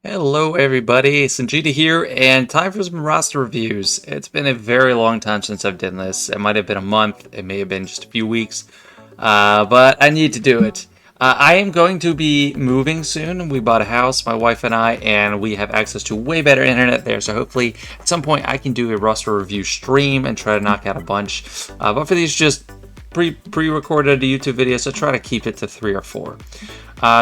Hello everybody, Sanjita here, and time for some roster reviews. It's been a very long time since I've done this. It might have been a month, it may have been just a few weeks, but I need to do it. I am going to be moving soon. We bought a house, my wife and I, and we have access to way better internet there, so hopefully at some point I can do a roster review stream and try to knock out a bunch. But for these, just pre-recorded YouTube videos, so try to keep it to 3 or 4.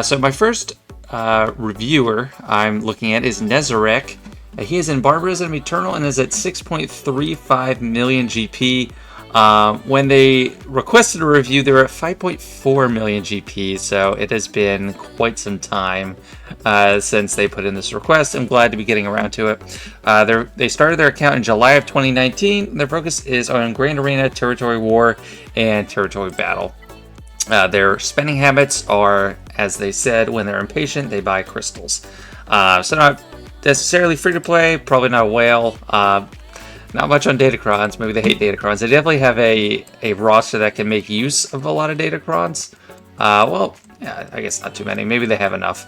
So my first reviewer I'm looking at is Nezarec. He is in Barbarism Eternal and is at 6.35 million GP. When they requested a review, they were at 5.4 million GP, so it has been quite some time since they put in this request. I'm glad to be getting around to it. They started their account in July of 2019. Their focus is on Grand Arena, Territory War, and Territory Battle. Their spending habits are, as they said, when they're impatient, they buy crystals. So not necessarily free to play, probably not a whale. Not much on Datacrons. Maybe they hate Datacrons. They definitely have a roster that can make use of a lot of Datacrons. Well, yeah, I guess not too many. Maybe they have enough.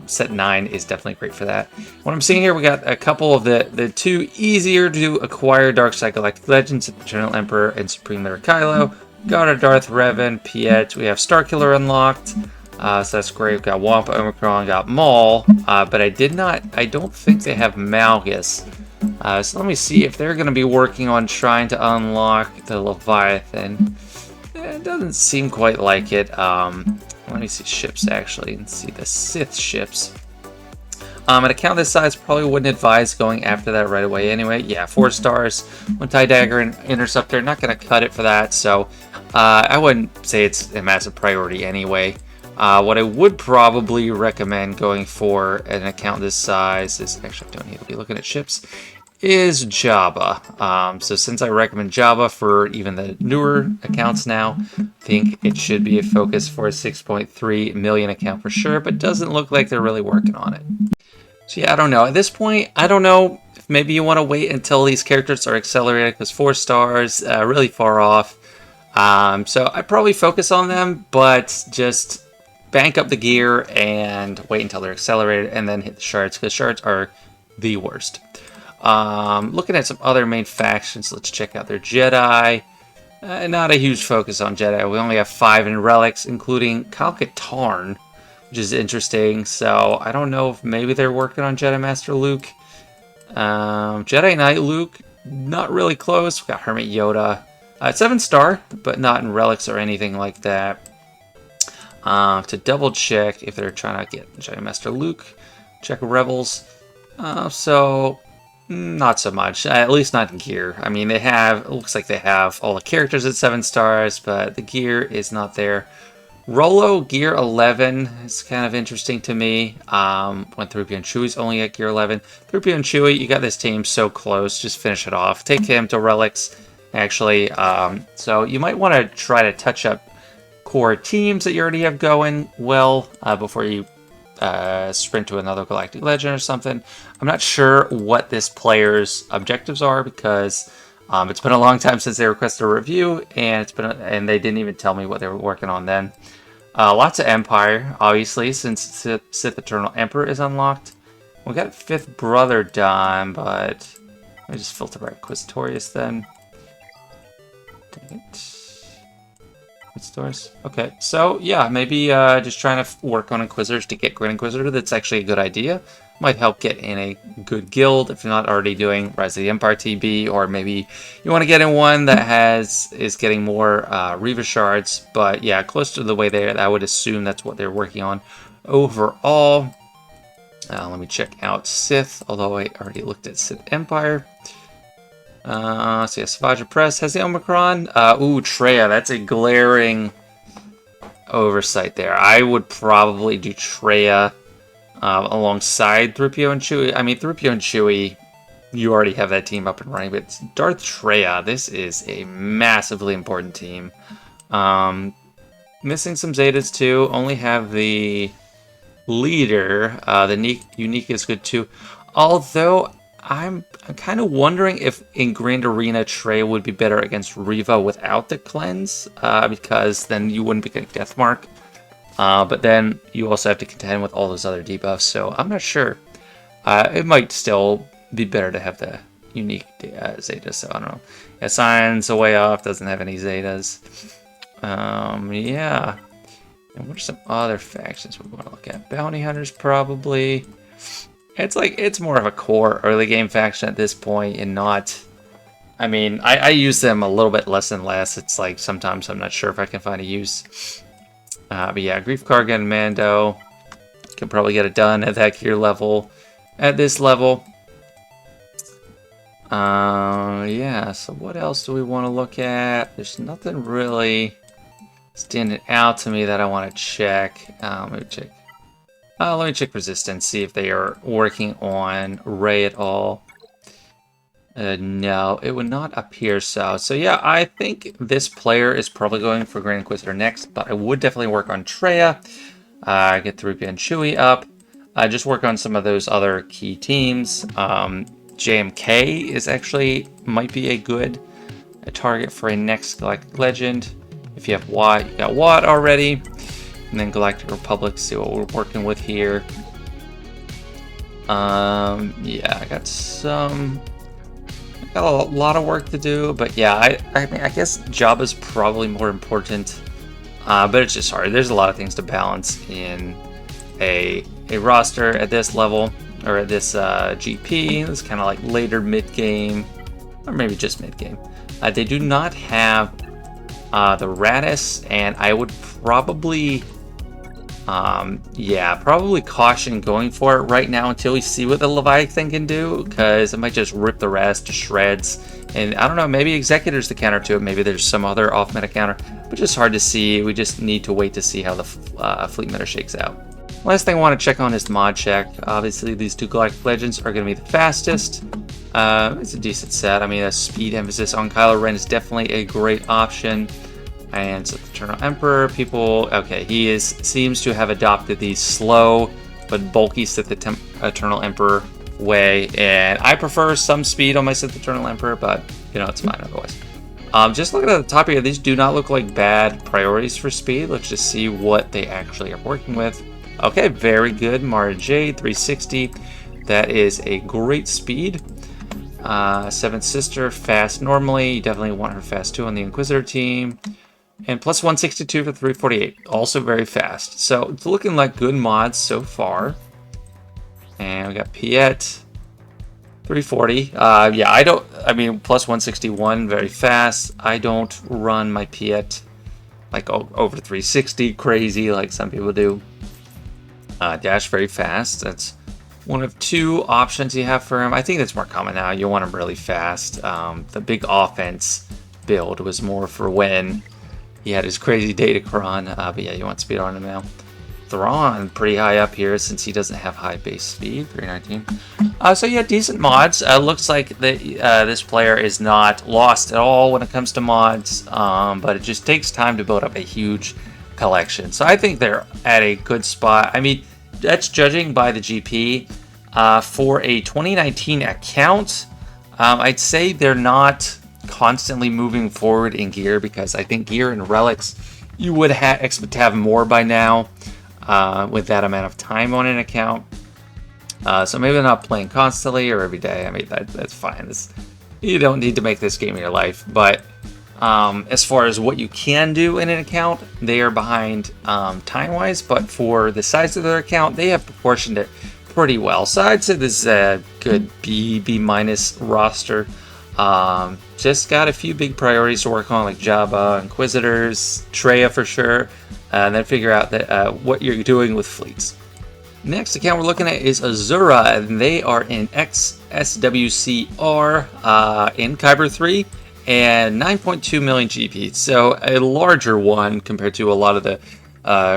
Set 9 is definitely great for that. What I'm seeing here, we got a couple of the two easier to acquire Darkside Galactic Legends, Eternal Emperor and Supreme Leader Kylo. Got our Darth Revan, Piet. We have Starkiller unlocked, so that's great. We've got Wampa, Omicron, got Maul, but I don't think they have Malgus. So let me see if they're going to be working on trying to unlock the Leviathan. It doesn't seem quite like it. Let me see ships actually and see the Sith ships. An account this size probably wouldn't advise going after that right away anyway. Yeah, 4 stars, 1 TIE Dagger and Interceptor. Not going to cut it for that, so I wouldn't say it's a massive priority anyway. What I would probably recommend going for an account this size is, actually I don't need to be looking at ships, is Jabba. So since I recommend Jabba for even the newer accounts now, I think it should be a focus for a 6.3 million account for sure, but doesn't look like they're really working on it. So yeah, I don't know. At this point, I don't know if maybe you want to wait until these characters are accelerated, because 4 stars, really far off. So I'd probably focus on them, but just bank up the gear and wait until they're accelerated and then hit the shards, because shards are the worst. Looking at some other main factions, let's check out their Jedi. Not a huge focus on Jedi. We only have 5 in relics, including Kyle Katarn, which is interesting. So I don't know if maybe they're working on Jedi Master Luke. Jedi Knight Luke, not really close. We got Hermit Yoda. 7 star, but not in relics or anything like that. To double check if they're trying to get Jedi Master Luke, check Rebels. So not so much, at least not in gear. I mean, it looks like they have all the characters at 7 stars, but the gear is not there. Rolo, gear 11 is kind of interesting to me. When 3PO and Chewie's only at gear 11. 3PO and Chewie, you got this team so close, just finish it off. Take him to relics, actually. So you might want to try to touch up core teams that you already have going well before you sprint to another Galactic Legend or something. I'm not sure what this player's objectives are, because it's been a long time since they requested a review, and and they didn't even tell me what they were working on then. Lots of Empire, obviously, since Sith Eternal Emperor is unlocked. We got 5th Brother done, but let me just filter by Inquisitorius then. Dang it. Stores. Okay, so yeah, maybe just trying to work on Inquisitors to get Grand Inquisitor. That's actually a good idea. Might help get in a good guild if you're not already doing Rise of the Empire TB, or maybe you want to get in one that is getting more Reva shards. But yeah, close to the way there, I would assume that's what they're working on overall. Let me check out Sith, although I already looked at Sith Empire. So yeah, Savage Press has the Omicron. Ooh, Treya, that's a glaring oversight there. I would probably do Treya alongside 3PO and Chewie. I mean, 3PO and Chewie, you already have that team up and running, but it's Darth Treya, this is a massively important team. Missing some Zetas too. Only have the leader. The unique is good too. Although I'm kind of wondering if in Grand Arena Treya would be better against Reva without the cleanse, because then you wouldn't be getting Deathmark. But then you also have to contend with all those other debuffs, so I'm not sure. It might still be better to have the unique Zetas, so I don't know. Yeah, Science a way off, doesn't have any Zetas. Yeah. And what are some other factions we want to look at? Bounty Hunters, probably. It's more of a core early game faction at this point, and not... I mean, I use them a little bit less and less. It's like sometimes I'm not sure if I can find a use. But yeah, Grief Karga and Mando can probably get it done at that gear level. At this level. Yeah, so what else do we want to look at? There's nothing really standing out to me that I want to check. Let me check. Let me check Resistance, see if they are working on Ray at all. No, it would not appear so. So yeah, I think this player is probably going for Grand Inquisitor next, but I would definitely work on Traya. Get 3PO and Chewie up. Just work on some of those other key teams. JMK is actually might be a good target for a next Galactic Legend. If you have Watt, you got Watt already. And then Galactic Republic, see what we're working with here. Yeah, I got a lot of work to do, but yeah, I mean, I guess Jabba's probably more important, but it's just hard. There's a lot of things to balance in a roster at this level, or at this GP. It's kind of like later mid-game, or maybe just mid-game. They do not have the Radis, and I would probably... yeah, probably caution going for it right now until we see what the Leviathan can do, because it might just rip the rest to shreds. And I don't know, maybe Executor's the counter to it, maybe there's some other off-meta counter, but just hard to see. We just need to wait to see how the fleet meta shakes out. Last thing I want to check on is the mod check. Obviously, these two Galactic Legends are going to be the fastest. It's a decent set. I mean, a speed emphasis on Kylo Ren is definitely a great option. And so the Eternal Emperor, people, okay, he seems to have adopted the slow but bulky Sith Eternal Emperor way, and I prefer some speed on my Sith Eternal Emperor, but you know, it's fine otherwise. Just looking at the top here, these do not look like bad priorities for speed. Let's just see what they actually are working with. Okay, very good. Mara Jade 360. That is a great speed. Seventh Sister, fast normally. You definitely want her fast too on the Inquisitor team. And plus 162 for 348, also very fast. So it's looking like good mods so far. And we got Piet, 340. Yeah, I mean, plus 161, very fast. I don't run my Piet like over 360, crazy like some people do. Dash, very fast. That's one of two options you have for him. I think that's more common now. You want him really fast. The big offense build was more for when he had his crazy Datacron, but yeah, you want speed on him now. Thrawn, pretty high up here since he doesn't have high base speed, 319. So yeah, decent mods. Looks like this player is not lost at all when it comes to mods, but it just takes time to build up a huge collection. So I think they're at a good spot. I mean, that's judging by the GP. For a 2019 account, I'd say they're not constantly moving forward in gear, because I think gear and relics you would expect to have more by now with that amount of time on an account. So maybe they're not playing constantly or every day. I mean, that's fine. You don't need to make this game of your life, but as far as what you can do in an account, they are behind time-wise, but for the size of their account, they have proportioned it pretty well. So I'd say this is a good B minus roster. Just got a few big priorities to work on, like Jabba, Inquisitors, Traya for sure, and then figure out that what you're doing with fleets. Next account we're looking at is Azura, and they are in XSWCR in Kyber 3 and 9.2 million GP, so a larger one compared to a lot of the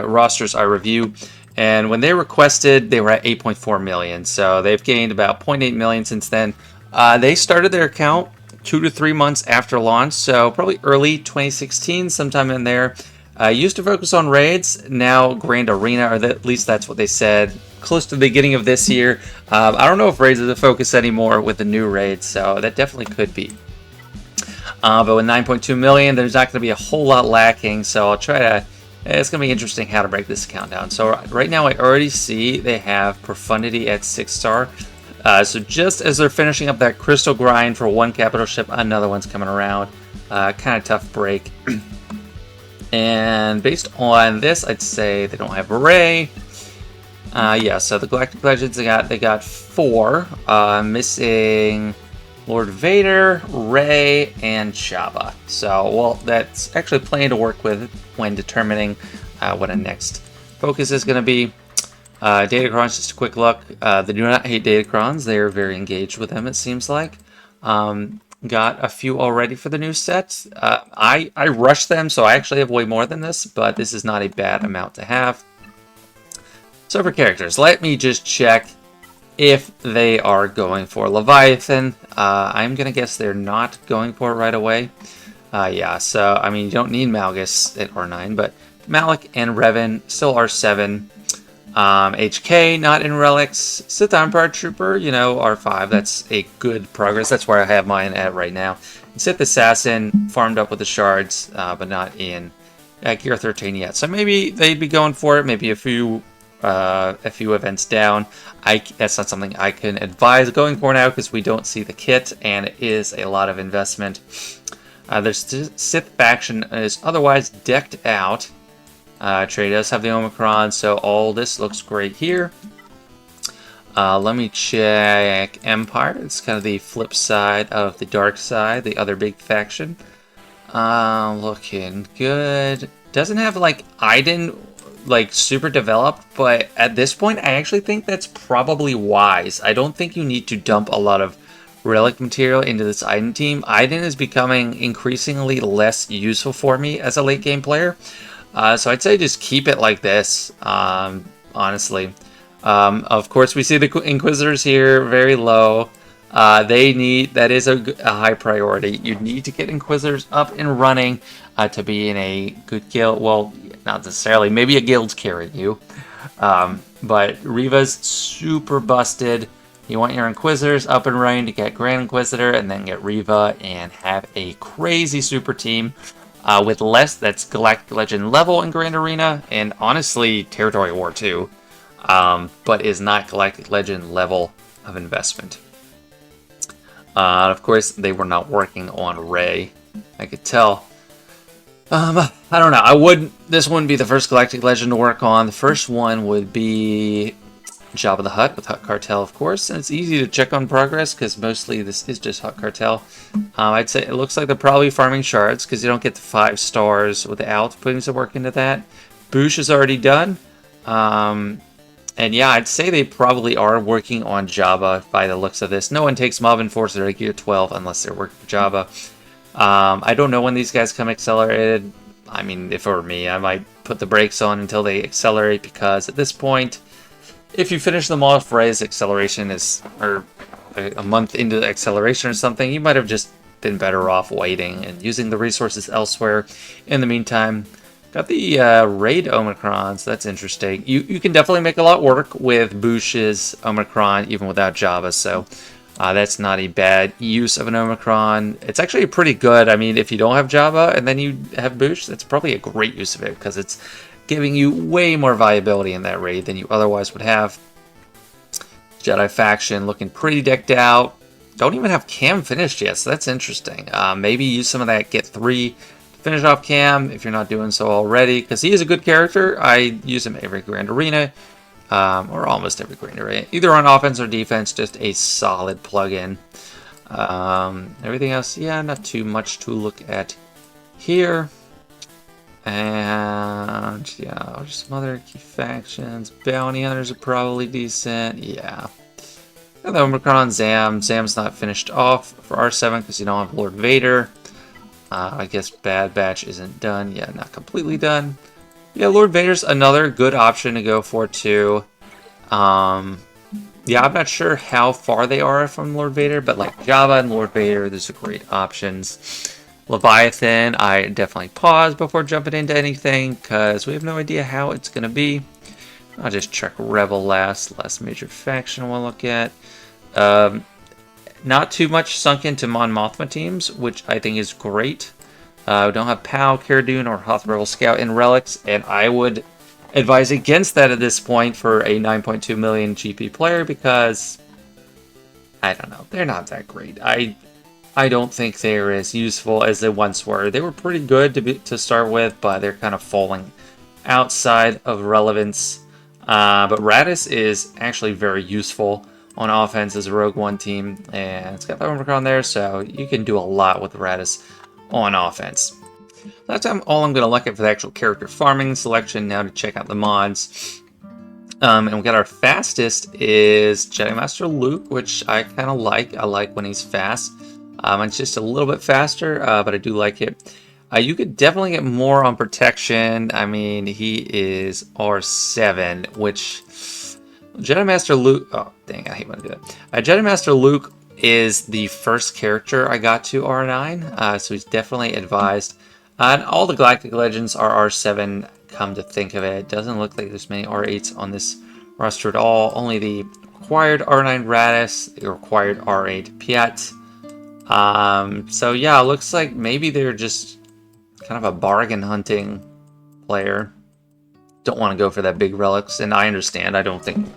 rosters I review. And when they requested, they were at 8.4 million, so they've gained about 0.8 million since then. They started their account 2 to 3 months after launch, so probably early 2016, sometime in there. Used to focus on raids, now Grand Arena, or at least that's what they said, close to the beginning of this year. I don't know if raids is the focus anymore with the new raids, so that definitely could be. But with 9.2 million, there's not going to be a whole lot lacking, so I'll try to It's going to be interesting how to break this account down. So right now I already see they have Profundity at 6-star. So just as they're finishing up that crystal grind for one capital ship, another one's coming around. Kind of tough break. And based on this, I'd say they don't have Ray. Yeah, so the Galactic Legends, they got 4. Missing Lord Vader, Ray, and Jabba. So, well, that's actually plenty to work with when determining what a next focus is going to be. Datacrons, just a quick look. They do not hate Datacrons. They are very engaged with them, it seems like. Got a few already for the new set. I rushed them, so I actually have way more than this, but this is not a bad amount to have. So for characters, let me just check if they are going for Leviathan. I'm going to guess they're not going for it right away. Yeah, so, I mean, you don't need Malgus at R9, but Malik and Revan still R7. HK, not in Relics. Sith Empire Trooper, you know, R5. That's a good progress. That's where I have mine at right now. Sith Assassin, farmed up with the shards, but not in Gear 13 yet. So maybe they'd be going for it. Maybe a few events down. That's not something I can advise going for now because we don't see the kit, and it is a lot of investment. The Sith faction is otherwise decked out. Trey does have the Omicron, so all this looks great here. Let me check Empire. It's kind of the flip side of the dark side, the other big faction. Looking good. Doesn't have like Iden like super developed, but at this point I actually think that's probably wise. I don't think you need to dump a lot of relic material into this Iden team. Iden is becoming increasingly less useful for me as a late game player. So I'd say just keep it like this, honestly. Of course, we see the Inquisitors here, very low. That is a high priority. You need to get Inquisitors up and running to be in a good guild. Well, not necessarily. Maybe a guild's carrying you. But Reva's super busted. You want your Inquisitors up and running to get Grand Inquisitor and then get Reva and have a crazy super team. With less, that's Galactic Legend level in Grand Arena, and honestly, Territory War too, but is not Galactic Legend level of investment. Of course, they were not working on Rey. I could tell. I don't know. This wouldn't be the first Galactic Legend to work on. The first one would be Jabba the Hutt with Hutt Cartel, of course, and it's easy to check on progress because mostly this is just Hutt Cartel. I'd say it looks like they're probably farming shards because you don't get the 5 stars without putting some work into that. Boosh is already done, and yeah, I'd say they probably are working on Jabba by the looks of this. No one takes Mob Enforcer at Gear 12 unless they're working for Jabba. I don't know when these guys come accelerated. I mean, if it were me, I might put the brakes on until they accelerate because at this point, if you finish them off right as acceleration is, or a month into the acceleration or something, you might have just been better off waiting and using the resources elsewhere. In the meantime, got the Raid Omicron, so that's interesting. You can definitely make a lot work with Boosh's Omicron even without Jabba, so that's not a bad use of an Omicron. It's actually pretty good. I mean, if you don't have Jabba and then you have Boosh, that's probably a great use of it because it's giving you way more viability in that raid than you otherwise would have. Jedi faction looking pretty decked out. Don't even have Cam finished yet, so that's interesting. Maybe use some of that Get 3 to finish off Cam if you're not doing so already, because he is a good character. I use him every Grand Arena, or almost every Grand Arena. Either on offense or defense, just a solid plug-in. Everything else, yeah, not too much to look at here. And yeah, just some other key factions. Bounty Hunters are probably decent. Yeah. And the Omicron Zam. Zam's not finished off for R7 because you don't have Lord Vader. I guess Bad Batch isn't done. Yeah, not completely done. Yeah, Lord Vader's another good option to go for too. Yeah, I'm not sure how far they are from Lord Vader, but like Jabba and Lord Vader, those are great options. Leviathan, I definitely pause before jumping into anything because we have no idea how it's going to be. I'll just check Rebel last major faction we'll look at. Not too much sunk into Mon Mothma teams, which I think is great. We don't have POW, Cara Dune, or Hoth Rebel Scout in relics, and I would advise against that at this point for a 9.2 million GP player because I don't know, they're not that great. I don't think they're as useful as they once were. They were pretty good to start with, but they're kind of falling outside of relevance. But Radis is actually very useful on offense as a Rogue One team, and it's got the Omicron there, so you can do a lot with Radis on offense. That's all I'm going to look at for the actual character farming selection. Now to check out the mods. And we got our fastest is Jedi Master Luke, which I kind of like. I like when he's fast. It's just a little bit faster, but I do like it. You could definitely get more on protection. I mean, he is R7, which Jedi Master Luke... Oh, dang, I hate when I do that. Jedi Master Luke is the first character I got to R9, so he's definitely advised. And all the Galactic Legends are R7, come to think of it. Doesn't look like there's many R8s on this roster at all. Only the required R9 Radis, the required R8 Piet. So yeah, it looks like maybe they're just kind of a bargain hunting player. Don't want to go for that big relics, and I understand. I don't think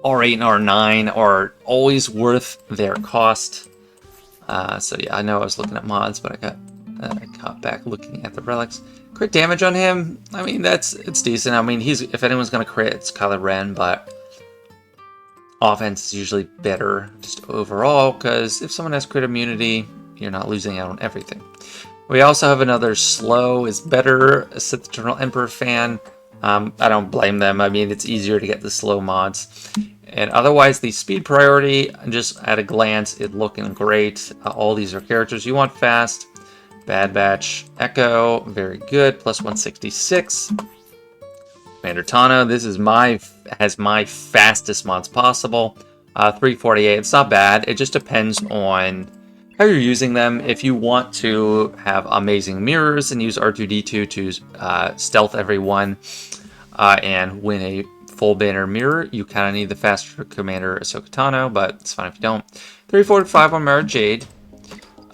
R8 and R9 are always worth their cost. So yeah, I know I was looking at mods, but I got back looking at the relics. Crit damage on him, I mean, it's decent. I mean, if anyone's going to crit, it's Kylo Ren, but offense is usually better just overall, because if someone has crit immunity, you're not losing out on everything. We also have another slow is better Sith Eternal Emperor fan. I don't blame them. I mean, it's easier to get the slow mods. And otherwise, the speed priority, just at a glance, it's looking great. All these are characters you want fast. Bad Batch Echo, very good, plus 166. Commander Tano, this is has my fastest mods possible. 348, it's not bad. It just depends on how you're using them. If you want to have amazing mirrors and use R2-D2 to stealth everyone and win a full banner mirror, you kind of need the faster Commander Ahsoka Tano, but it's fine if you don't. 345 on Mara Jade.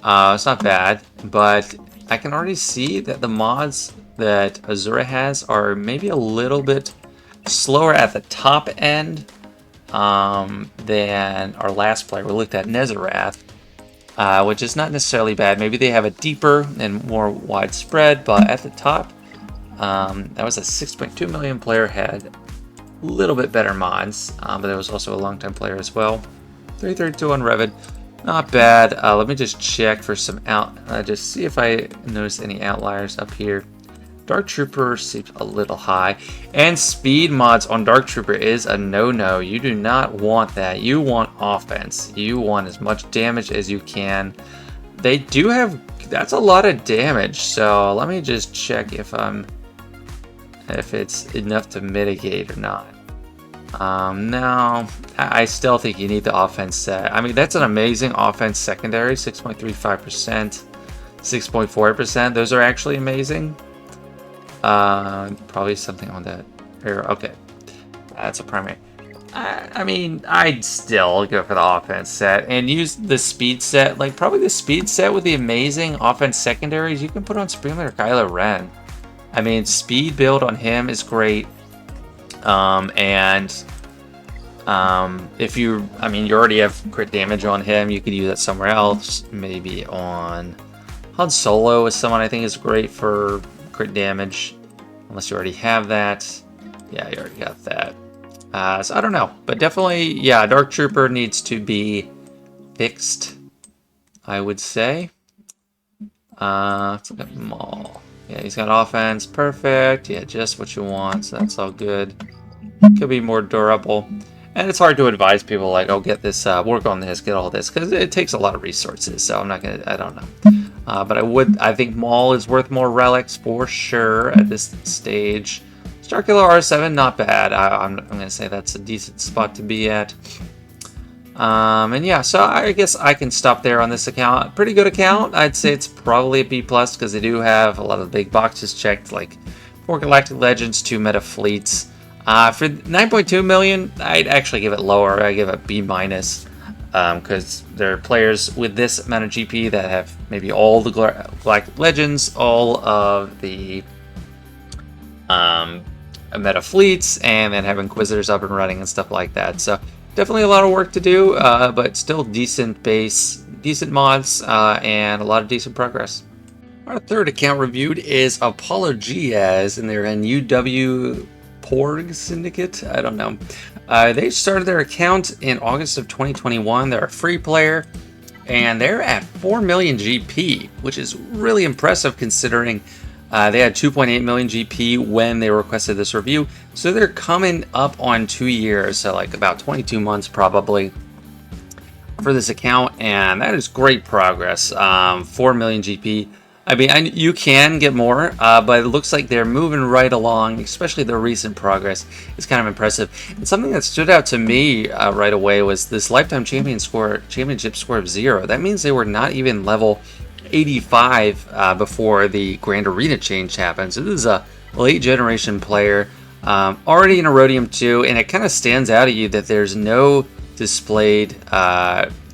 It's not bad, but I can already see that the mods that Azura has are maybe a little bit slower at the top end than our last player. We looked at Nezarec, which is not necessarily bad. Maybe they have a deeper and more widespread, but at the top, that was a 6.2 million player, had a little bit better mods, but there was also a long-time player as well. 332 on Revid. Not bad. Let me just check for some just see if I notice any outliers up here. Dark Trooper seems a little high. And speed mods on Dark Trooper is a no-no. You do not want that. You want offense. You want as much damage as you can. They do have... That's a lot of damage. So let me just check if it's enough to mitigate or not. No, I still think you need the offense set. I mean, that's an amazing offense secondary, 6.35%, 6.4%. Those are actually amazing. Probably something on that. Okay, that's a primary. I mean, I'd still go for the offense set and use the speed set. Like, probably the speed set with the amazing offense secondaries you can put on Supreme Leader Kylo Ren. I mean, speed build on him is great. If you already have crit damage on him, you could use that somewhere else. Maybe on Han Solo is someone I think is great for crit damage, unless you already have that. Yeah, you already got that. So I don't know, but definitely, yeah, Dark Trooper needs to be fixed, I would say. Let's look at Maul. Yeah, he's got offense, perfect. Yeah, just what you want, so that's all good. Could be more durable. And it's hard to advise people like, oh, get this, work on this, get all this, because it takes a lot of resources, so I'm not going to, I don't know. But I think Maul is worth more relics for sure at this stage. Starkiller R7, not bad. I'm going to say that's a decent spot to be at. And yeah, so I guess I can stop there on this account. Pretty good account. I'd say it's probably a B+, because they do have a lot of the big boxes checked, like 4 Galactic Legends, 2 Meta Fleets. For 9.2 million, I'd actually give it lower. I'd give it B-. because there are players with this amount of GP that have maybe all the Galactic Legends, all of the meta fleets, and then have Inquisitors up and running and stuff like that. So definitely a lot of work to do, but still decent base, decent mods, and a lot of decent progress. Our third account reviewed is Apollogeaz, and they're in UW Porg Syndicate. I don't know. They started their account in August of 2021. They're a free player, and they're at 4 million GP, which is really impressive considering they had 2.8 million GP when they requested this review. So they're coming up on 2 years, so like about 22 months probably for this account, and that is great progress. 4 million GP. I mean, you can get more, but it looks like they're moving right along, especially the recent progress is kind of impressive. And something that stood out to me right away was this lifetime championship score of 0. That means they were not even level 85 before the Grand Arena change happened. So this is a late generation player, already in Erodium 2, and it kind of stands out at you that there's no displayed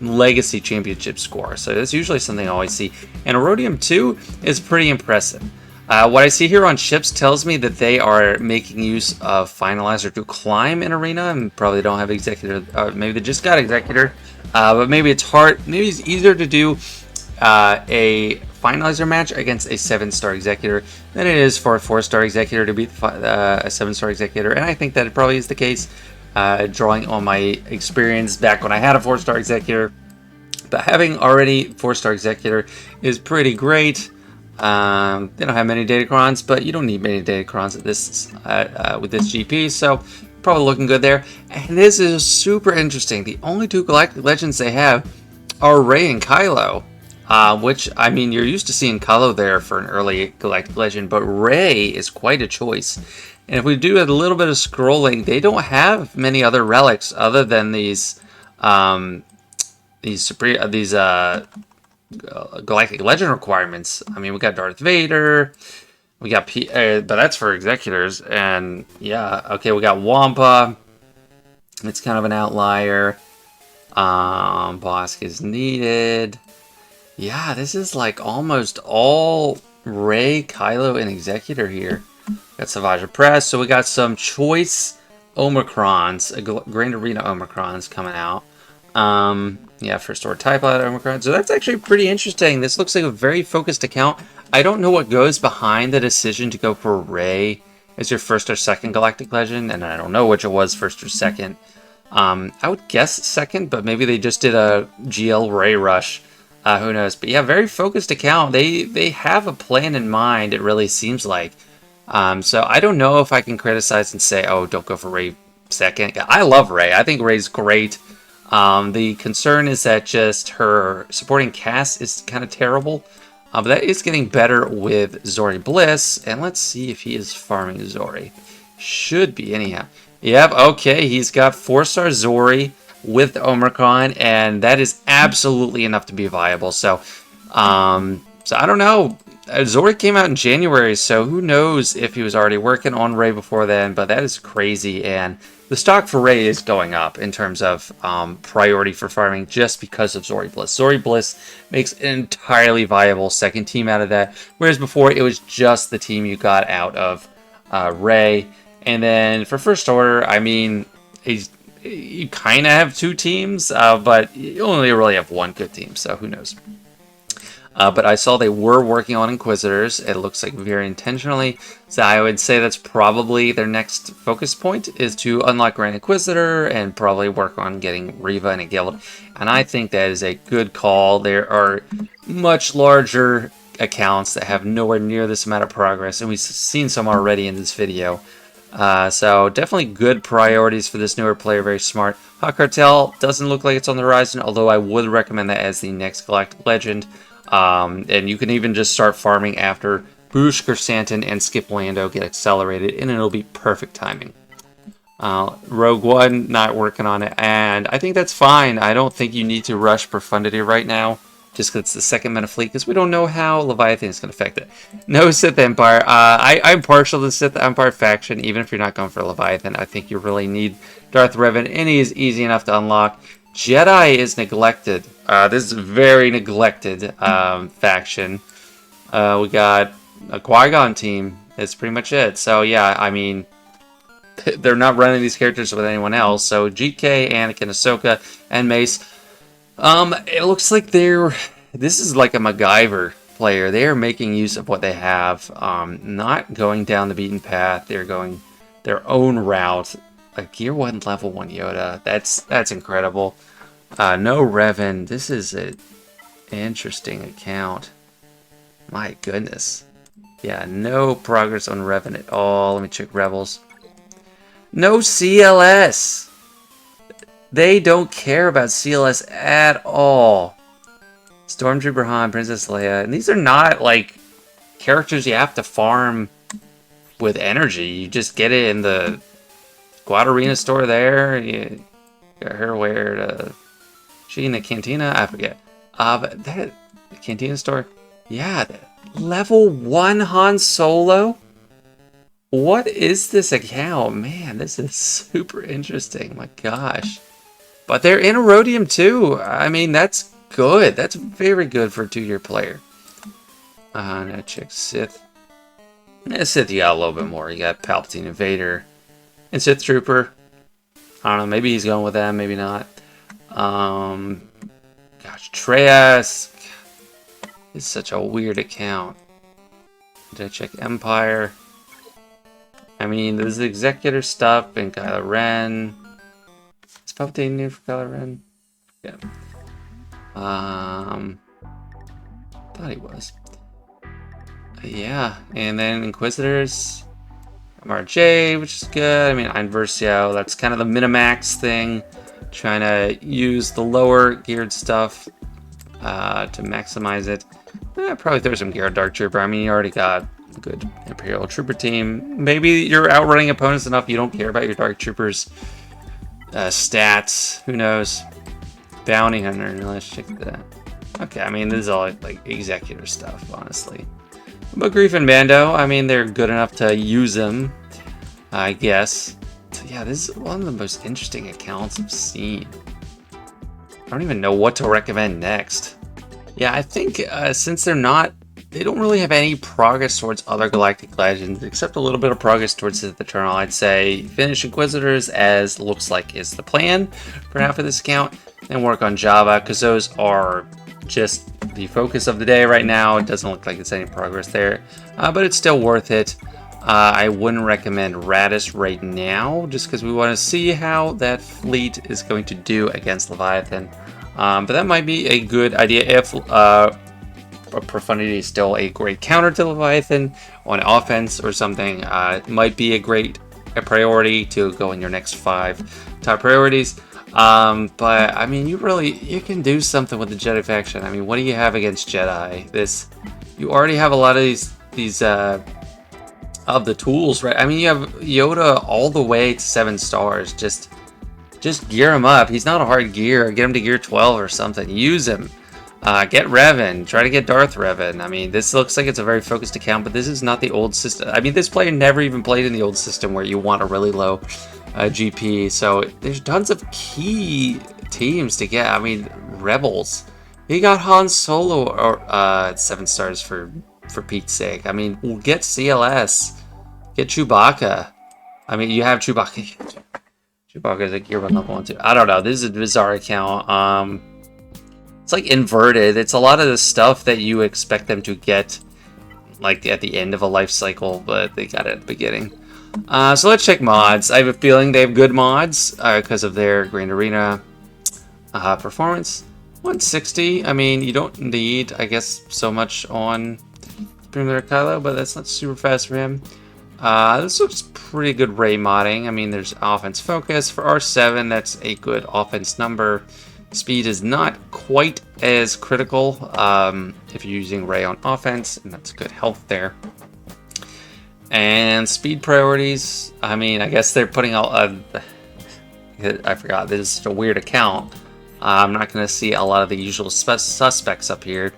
legacy championship score. So that's usually something I always see. And Erodium 2 is pretty impressive. What I see here on ships tells me that they are making use of Finalizer to climb an arena, and probably don't have Executor. Maybe they just got Executor, but maybe it's hard. Maybe it's easier to do a Finalizer match against a 7-star Executor than it is for a 4-star Executor to beat a 7-star Executor, and I think that it probably is the case. Drawing on my experience back when I had a 4-star Executor. But having already 4-star Executor is pretty great. They don't have many Datacrons, but you don't need many Datacrons at this with this GP, so probably looking good there. And this is super interesting. The only 2 Galactic Legends they have are Rey and Kylo, which, I mean, you're used to seeing Kylo there for an early Galactic Legend, but Rey is quite a choice. And if we do a little bit of scrolling, they don't have many other relics other than these Galactic Legend requirements. I mean, we got Darth Vader, we got but that's for Executors, and yeah, okay, we got Wampa. It's kind of an outlier. Bosk is needed. Yeah, this is like almost all Rey, Kylo, and Executor here. Got Savage Press, so we got some choice Omicrons, Grand Arena Omicrons coming out. Yeah, First Order TIE Pilot Omicron. So that's actually pretty interesting. This looks like a very focused account. I don't know what goes behind the decision to go for Rey as your 1st or 2nd Galactic Legend, and I don't know which it was, 1st or 2nd. I would guess 2nd, but maybe they just did a GL Rey rush. Who knows? But yeah, very focused account. They have a plan in mind, it really seems like. So I don't know if I can criticize and say, oh, don't go for Rey 2nd. I love Rey. I think Rey's great. The concern is that just her supporting cast is kind of terrible. But that is getting better with Zori Bliss. And let's see if he is farming Zori. Should be, anyhow. Yep, okay. He's got 4-star Zori with the Omicron. And that is absolutely enough to be viable. So I don't know. Zori came out in January, so who knows if he was already working on Rey before then, but that is crazy, and the stock for Rey is going up in terms of priority for farming just because of Zori Bliss. Zori Bliss makes an entirely viable 2nd team out of that, whereas before it was just the team you got out of Rey. And then for First Order, I mean, you kind of have 2 teams, but you only really have 1 good team, so who knows. But I saw they were working on Inquisitors. It looks like very intentionally. So I would say that's probably their next focus point is to unlock Grand Inquisitor and probably work on getting Reva in a guild. And I think that is a good call. There are much larger accounts that have nowhere near this amount of progress, and we've seen some already in this video. So definitely good priorities for this newer player, very smart. Hot Cartel doesn't look like it's on the horizon, although I would recommend that as the next Galactic Legend. And you can even just start farming after Boosh, Chrysanthemum, and Skip Lando get accelerated, and it'll be perfect timing. Rogue One, not working on it, and I think that's fine. I don't think you need to rush Profundity right now, just because it's the 2nd meta fleet, because we don't know how Leviathan is going to affect it. No Sith Empire. I'm partial to the Sith Empire faction, even if you're not going for Leviathan. I think you really need Darth Revan, and he is easy enough to unlock. Jedi is neglected. This is a very neglected faction. We got a Qui-Gon team. That's pretty much it. So yeah, I mean, they're not running these characters with anyone else. So GK, Anakin, Ahsoka, and Mace. It looks like this is like a MacGyver player. They are making use of what they have. Not going down the beaten path. They're going their own route. A Gear 1 Level 1 Yoda. That's incredible. No Revan. This is an interesting account. My goodness. Yeah, no progress on Revan at all. Let me check Rebels. No CLS. They don't care about CLS at all. Stormtrooper Han, Princess Leia. And these are not, like, characters you have to farm with energy. You just get it in the Squad Arena store there. You got her where she in the Cantina? I forget. But that the Cantina store? Yeah, level 1 Han Solo? What is this account? Man, this is super interesting. My gosh. But they're in Erodium too. I mean, that's good. That's very good for a 2-year player. Now check Sith. Sith, you got a little bit more. You got Palpatine and Vader. And Sith Trooper. I don't know, maybe he's going with them, maybe not. Gosh, Treyas. It's such a weird account. Did I check Empire? I mean, there's the Executor stuff and Kylo Ren. Is Palpatine new for Kylo Ren? Yeah. Thought he was. Yeah, and then Inquisitors. MRJ, which is good. I mean, Einversio, that's kind of the Minimax thing. Trying to use the lower geared stuff to maximize it. Probably throw some Geared Dark Trooper. I mean, you already got a good Imperial Trooper team. Maybe you're outrunning opponents enough you don't care about your Dark Troopers stats. Who knows? Bounty Hunter, let's check that. Okay, I mean, this is all like Executor stuff, honestly. But Grief and Mando, I mean, they're good enough to use them, I guess. So yeah, this is one of the most interesting accounts I've seen. I don't even know what to recommend next. Yeah, I think since they don't really have any progress towards other Galactic Legends, except a little bit of progress towards Sith Eternal, I'd say finish Inquisitors as looks like is the plan for half of this account, and work on Java, because those are just the focus of the day right now. It doesn't look like it's any progress there, but it's still worth it. I wouldn't recommend Radis right now, just because we want to see how that fleet is going to do against Leviathan. But that might be a good idea if Profundity is still a great counter to Leviathan on offense or something. It might be a priority to go in your next 5 top priorities. But I mean, you can do something with the Jedi faction. I mean, what do you have against Jedi? You already have a lot of these of the tools, right? I mean, you have Yoda all the way to 7 stars. Just gear him up. He's not a hard gear. Get him to gear 12 or something. Use him. Get Revan. Try to get Darth Revan. I mean, this looks like it's a very focused account, but this is not the old system. I mean, this player never even played in the old system where you want a really low GP. So there's tons of key teams to get. I mean, Rebels. You got Han Solo or 7 stars for Pete's sake. I mean, we'll get CLS. Get Chewbacca. I mean, you have Chewbacca. Chewbacca's like gear 1 level 1 too. I don't know. This is a bizarre account. It's like inverted. It's a lot of the stuff that you expect them to get like at the end of a life cycle, but they got it at the beginning. So let's check mods. I have a feeling they have good mods because of their Grand Arena performance. 160. I mean, you don't need, I guess, so much on Perimeter Kylo, but that's not super fast for him. This looks pretty good Ray modding. I mean, there's offense focus. For R7, that's a good offense number. Speed is not quite as critical if you're using Ray on offense, and that's good health there. And speed priorities, I mean, I guess they're putting out I forgot, this is such a weird account. I'm not going to see a lot of the usual suspects up here.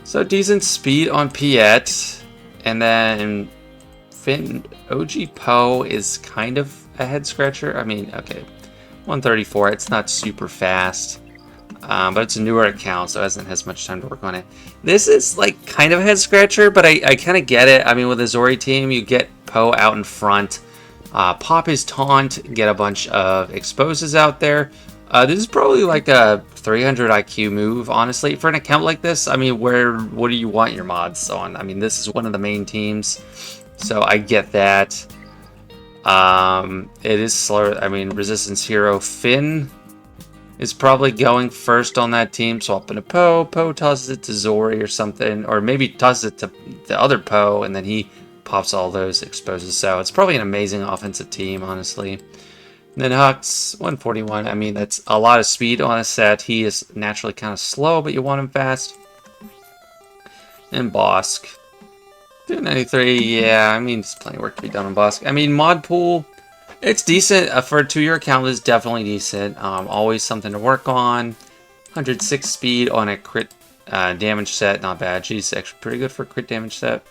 So decent speed on Piet, and then OG Poe is kind of a head scratcher. I mean, okay, 134. It's not super fast. But it's a newer account, so it hasn't as much time to work on it. This is like kind of a head scratcher, but I kind of get it. I mean, with the Zori team, you get Poe out in front, pop his taunt, get a bunch of exposes out there. This is probably like a 300 IQ move, honestly, for an account like this. I mean, what do you want your mods on? I mean, this is one of the main teams, so I get that. It is slower. I mean, Resistance Hero Finn is probably going first on that team, swapping to Poe. Poe tosses it to Zori or something, or maybe tosses it to the other Poe, and then he pops all those exposes. So it's probably an amazing offensive team, honestly. And then Hux, 141. I mean, that's a lot of speed on a set. He is naturally kind of slow, but you want him fast. And Bosk, 293. Yeah, I mean, there's plenty of work to be done on Bosk. I mean, mod pool, it's decent. For a 2-year account, it's definitely decent. Always something to work on. 106 speed on a crit damage set. Not bad. She's actually pretty good for a crit damage set.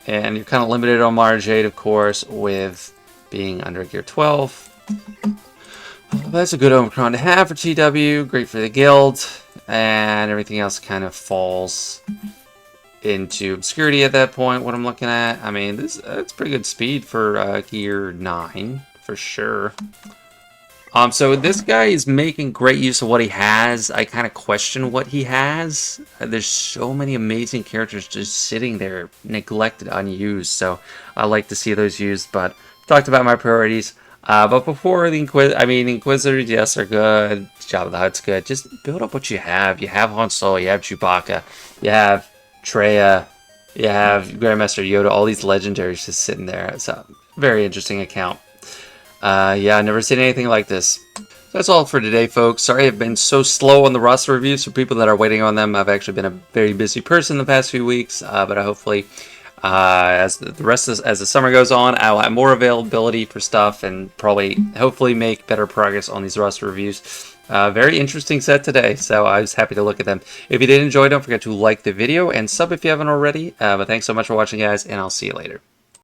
And you're kind of limited on Mara Jade, of course, with being under gear 12. That's a good Omicron to have for TW. Great for the guild. And everything else kind of falls into obscurity at that point. What I'm looking at, I mean, that's pretty good speed for gear 9 for sure. So this guy is making great use of what he has. I kind of question what he has. There's so many amazing characters just sitting there, neglected, unused. So I like to see those used. But talked about my priorities. But before the Inquisitors, yes, are good. Jabba the Hutt's good. Just build up what you have. You have Han Solo. You have Chewbacca. You have Treya, you have Grandmaster Yoda, all these legendaries just sitting there. It's a very interesting account. Yeah, I've never seen anything like this. That's all for today, folks. Sorry I've been so slow on the roster reviews for people that are waiting on them. I've actually been a very busy person the past few weeks, but hopefully, as the summer goes on, I'll have more availability for stuff and hopefully make better progress on these roster reviews. Very interesting set today, so I was happy to look at them. If you did enjoy, don't forget to like the video and sub if you haven't already. But thanks so much for watching, guys, and I'll see you later.